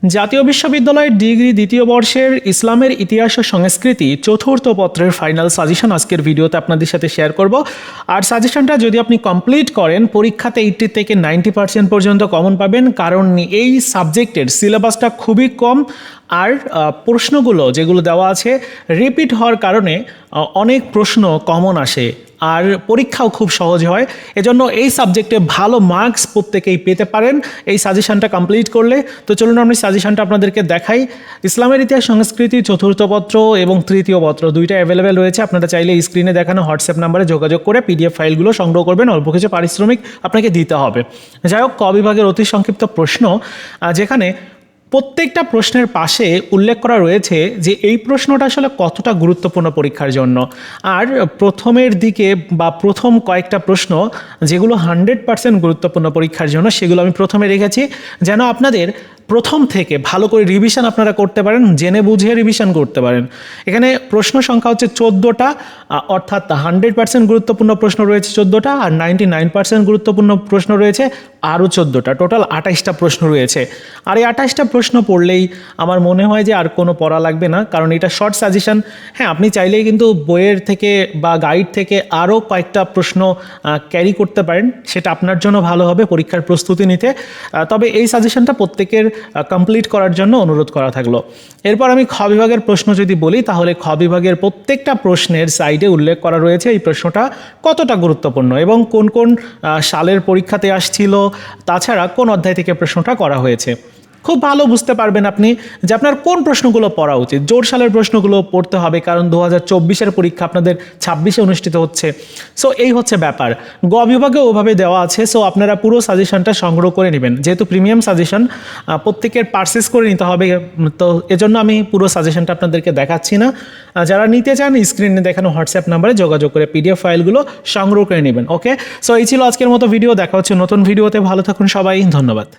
জাতীয় বিশ্ববিদ্যালয়ের ডিগ্রি দ্বিতীয় বর্ষের ইসলামের ইতিহাস ও সংস্কৃতি চতুর্থ পত্রের ফাইনাল সাজেশন আজকের ভিডিওতে আপনাদের সাথে শেয়ার করব। আর সাজেশনটা যদি আপনি কমপ্লিট করেন পরীক্ষাতে 80 থেকে 90% পর্যন্ত কমন পাবেন, কারণ এই সাবজেক্টের সিলেবাসটা খুবই কম। আর প্রশ্নগুলো যেগুলো দেওয়া আছে রিপিট হওয়ার কারণে অনেক প্রশ্ন কমন আসে আর পরীক্ষাও খুব সহজ হয়। এজন্য এই সাবজেক্টে ভালো মার্কস প্রত্যেকেই পেতে পারেন এই সাজেশনটা কমপ্লিট করলে। তো চলুন আমি সাজেশনটা আপনাদেরকে দেখাই। ইসলামের ইতিহাস সংস্কৃতি চতুর্থ পত্র এবং তৃতীয় পত্র দুইটা অ্যাভেলেবেল রয়েছে। আপনারা চাইলে স্ক্রিনে দেখানো হোয়াটসঅ্যাপ নাম্বারে যোগাযোগ করে পিডিএফ ফাইলগুলো সংগ্রহ করবেন। অল্প কিছু পারিশ্রমিক আপনাকে দিতে হবে। যাই হোক, ক বিভাগের অতি সংক্ষিপ্ত প্রশ্ন, যেখানে প্রত্যেকটা প্রশ্নের পাশে উল্লেখ করা রয়েছে যে এই প্রশ্নটা আসলে কতটা গুরুত্বপূর্ণ পরীক্ষার জন্য। আর প্রথমের দিকে বা প্রথম কয়েকটা প্রশ্ন যেগুলো 100% গুরুত্বপূর্ণ পরীক্ষার জন্য সেগুলো আমি প্রথমে রেখেছি, যেন আপনাদের প্রথম থেকে ভালো করে রিভিশন আপনারা করতে পারেন, জেনে বুঝে রিভিশন করতে পারেন। এখানে প্রশ্ন সংখ্যা হচ্ছে 14টা, অর্থাৎ 100% গুরুত্বপূর্ণ প্রশ্ন রয়েছে 14টা, আর 99% গুরুত্বপূর্ণ প্রশ্ন রয়েছে আরও 14টা। টোটাল 28টা প্রশ্ন রয়েছে। আর এই 28টা প্রশ্ন পড়লেই আমার মনে হয় যে আর কোনো পড়া লাগবে না, কারণ এটা শর্ট সাজেশন। হ্যাঁ, আপনি চাইলেই কিন্তু বইয়ের থেকে বা গাইড থেকে আরও কয়েকটা প্রশ্ন ক্যারি করতে পারেন, সেটা আপনার জন্য ভালো হবে পরীক্ষার প্রস্তুতি নিতে। তবে এই সাজেশনটা প্রত্যেকের কমপ্লিট করার জন্য অনুরোধ করা থাকলো। এরপর আমি খ বিভাগের প্রশ্ন যদি বলি, তাহলে খ বিভাগের প্রত্যেকটা প্রশ্নের সাইডে উল্লেখ করা রয়েছে এই প্রশ্নটা কতটা গুরুত্বপূর্ণ এবং কোন কোন সালের পরীক্ষাতে আসছিল, তাছাড়া কোন অধ্যায় থেকে প্রশ্নটা করা হয়েছে। খুব ভালো বুঝতে পারবেন আপনি যে আপনার কোন প্রশ্নগুলো পড়া উচিত। জোর সালের প্রশ্নগুলো পড়তে হবে, কারণ 2024-এর পরীক্ষা আপনাদের 26-এ অনুষ্ঠিত হচ্ছে। সো এই হচ্ছে ব্যাপার। গ বিভাগে ওভাবে দেওয়া আছে। সো আপনারা পুরো সাজেশনটা সংগ্রহ করে নেবেন, যেহেতু প্রিমিয়াম সাজেশন প্রত্যেকের পারচেস করে নিতে হবে। তো এজন্য আমি পুরো সাজেশনটা আপনাদেরকে দেখাচ্ছি না। যারা নিতে চান স্ক্রিনে দেখানো হোয়াটসঅ্যাপ নাম্বারে যোগাযোগ করে পিডিএফ ফাইলগুলো সংগ্রহ করে নেবেন। ওকে, সো এই ছিল আজকের মতো ভিডিও। দেখা হচ্ছে নতুন ভিডিওতে। ভালো থাকুন সবাই, ধন্যবাদ।